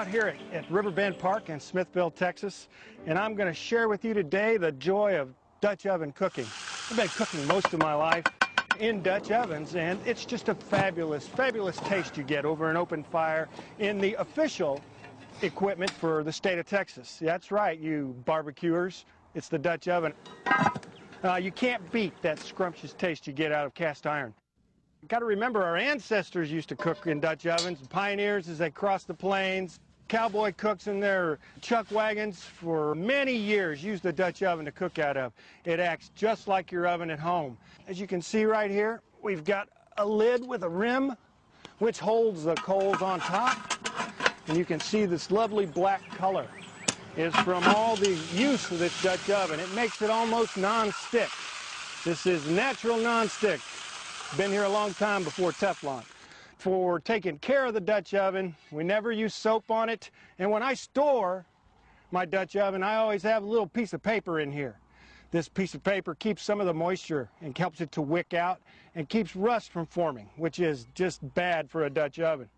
out here at Riverbend Park in Smithville, Texas, and I'm going to share with you today the joy of Dutch oven cooking. I've been cooking most of my life in Dutch ovens, and it's just a fabulous, fabulous taste you get over an open fire in the official equipment for the state of Texas. That's right, you barbecuers, it's the Dutch oven. You can't beat that scrumptious taste you get out of cast iron. Got to remember, our ancestors used to cook in Dutch ovens, pioneers as they crossed the plains. Cowboy cooks in their chuck wagons for many years used the Dutch oven to cook out of. It acts just like your oven at home. As you can see right here, we've got a lid with a rim which holds the coals on top. And you can see this lovely black color is from all the use of this Dutch oven. It makes it almost non-stick. This is natural non-stick. Been here a long time before Teflon. For taking care of the Dutch oven, we never use soap on it. And when I store my Dutch oven, I always have a little piece of paper in here. This piece of paper keeps some of the moisture and helps it to wick out and keeps rust from forming, which is just bad for a Dutch oven.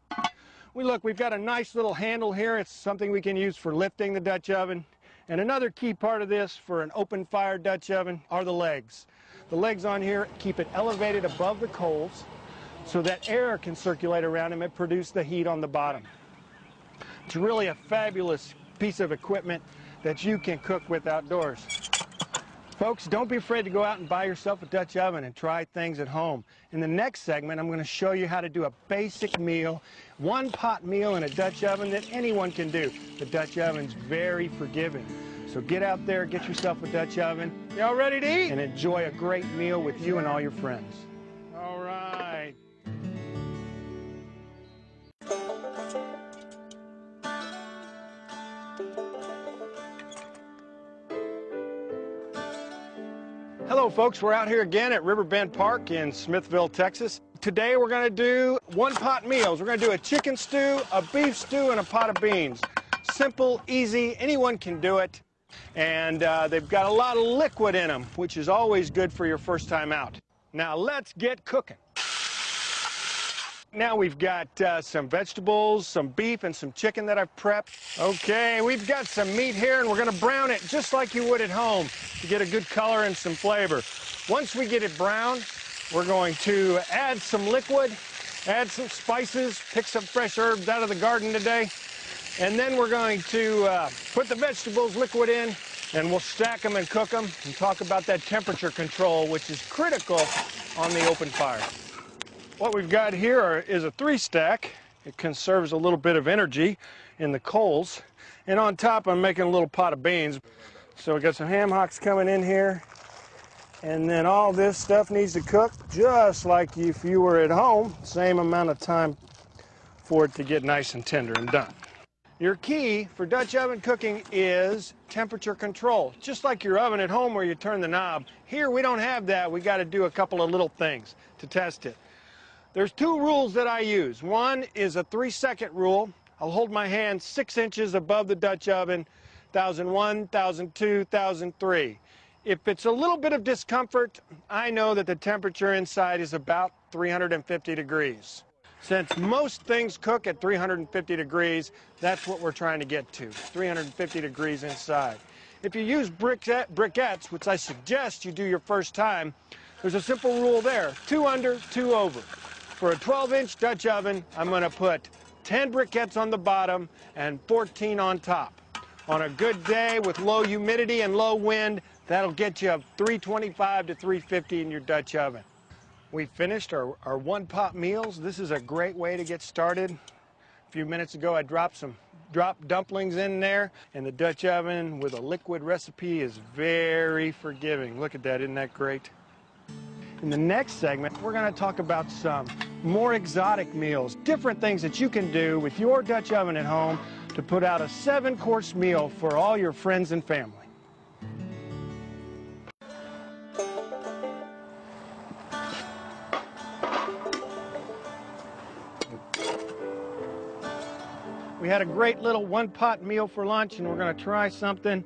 We've got a nice little handle here. It's something we can use for lifting the Dutch oven. And another key part of this for an open fire Dutch oven are the legs. The legs on here keep it elevated above the coals so that air can circulate around them and produce the heat on the bottom. It's really a fabulous piece of equipment that you can cook with outdoors. Folks, don't be afraid to go out and buy yourself a Dutch oven and try things at home. In the next segment, I'm going to show you how to do a basic meal, one-pot meal in a Dutch oven that anyone can do. The Dutch oven's very forgiving. So get out there, get yourself a Dutch oven. Y'all ready to eat? And enjoy a great meal with you and all your friends. All right. Hello folks, we're out here again at Riverbend Park in Smithville, Texas. Today we're going to do one-pot meals. We're going to do a chicken stew, a beef stew, and a pot of beans. Simple, easy, anyone can do it. And they've got a lot of liquid in them, which is always good for your first time out. Now let's get cooking. Now we've got some vegetables, some beef, and some chicken that I've prepped. Okay, we've got some meat here, and we're going to brown it just like you would at home to get a good color and some flavor. Once we get it brown, we're going to add some liquid, add some spices, pick some fresh herbs out of the garden today. And then we're going to put the vegetables liquid in, and we'll stack them and cook them and talk about that temperature control, which is critical on the open fire. What we've got here is a 3-stack. It conserves a little bit of energy in the coals. And on top, I'm making a little pot of beans. So we got some ham hocks coming in here. And then all this stuff needs to cook just like if you were at home. Same amount of time for it to get nice and tender and done. Your key for Dutch oven cooking is temperature control. Just like your oven at home where you turn the knob. Here we don't have that. We got to do a couple of little things to test it. There's 2 rules that I use. One is a 3-second rule. I'll hold my hand 6 inches above the Dutch oven, 1001, 1002, 1003. If it's a little bit of discomfort, I know that the temperature inside is about 350 degrees. Since most things cook at 350 degrees, that's what we're trying to get to, 350 degrees inside. If you use briquettes, which I suggest you do your first time, there's a simple rule there, 2 under, 2 over. For a 12-inch Dutch oven, I'm going to put 10 briquettes on the bottom and 14 on top. On a good day with low humidity and low wind, that'll get you 325 to 350 in your Dutch oven. We finished our one-pot meals. This is a great way to get started. A few minutes ago, I dropped dumplings in there, and the Dutch oven with a liquid recipe is very forgiving. Look at that, isn't that great? In the next segment, we're going to talk about some more exotic meals, different things that you can do with your Dutch oven at home to put out a 7-course meal for all your friends and family. We had a great little one-pot meal for lunch, and we're going to try something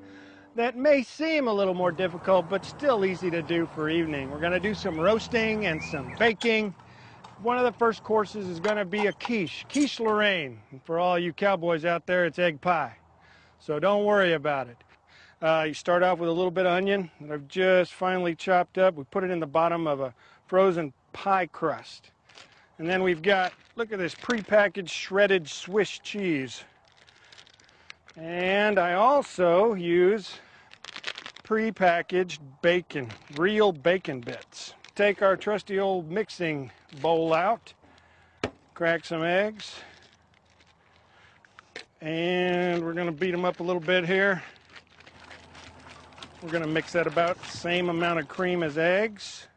that may seem a little more difficult, but still easy to do for evening. We're going to do some roasting and some baking. One of the first courses is going to be a quiche Lorraine. And for all you cowboys out there, it's egg pie. So don't worry about it. You start off with a little bit of onion that I've just finely chopped up. We put it in the bottom of a frozen pie crust. And then we've got, look at this, prepackaged shredded Swiss cheese. And I also use prepackaged bacon, real bacon bits. Take our trusty old mixing bowl out, crack some eggs, and we're going to beat them up a little bit here. We're going to mix that about the same amount of cream as eggs.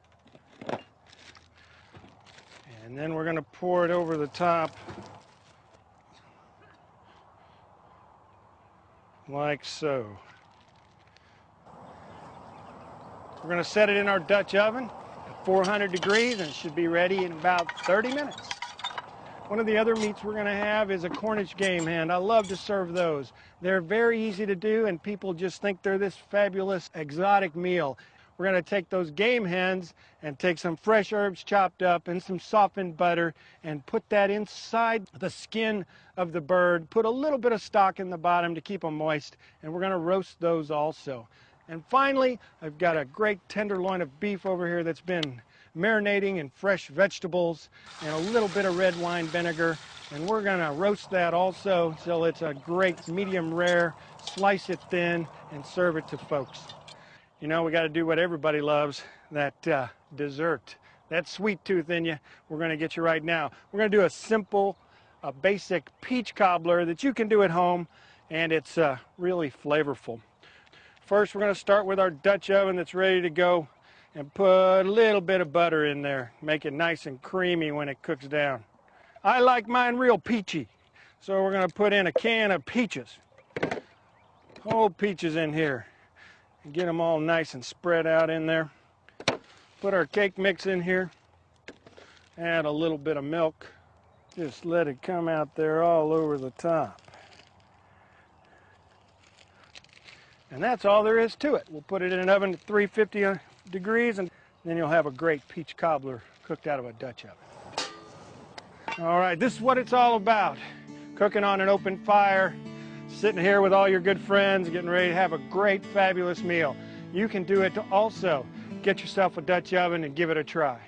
And then we're going to pour it over the top like so. We're going to set it in our Dutch oven at 400 degrees, and it should be ready in about 30 minutes. One of the other meats we're going to have is a Cornish game hen. I love to serve those. They're very easy to do, and people just think they're this fabulous exotic meal. We're going to take those game hens and take some fresh herbs chopped up and some softened butter and put that inside the skin of the bird. Put a little bit of stock in the bottom to keep them moist, and we're going to roast those also. And finally, I've got a great tenderloin of beef over here that's been marinating in fresh vegetables and a little bit of red wine vinegar. And we're going to roast that also till it's a great medium rare, slice it thin, and serve it to folks. You know, we got to do what everybody loves, that dessert. That sweet tooth in you, we're going to get you right now. We're going to do a simple, basic peach cobbler that you can do at home, and it's really flavorful. First, we're going to start with our Dutch oven that's ready to go and put a little bit of butter in there. Make it nice and creamy when it cooks down. I like mine real peachy, so we're going to put in a can of peaches. Whole peaches in here. And get them all nice and spread out in there. Put our cake mix in here. Add a little bit of milk. Just let it come out there all over the top. And that's all there is to it. We'll put it in an oven at 350 degrees, and then you'll have a great peach cobbler cooked out of a Dutch oven. All right, this is what it's all about. Cooking on an open fire, sitting here with all your good friends, getting ready to have a great, fabulous meal. You can do it also. Get yourself a Dutch oven and give it a try.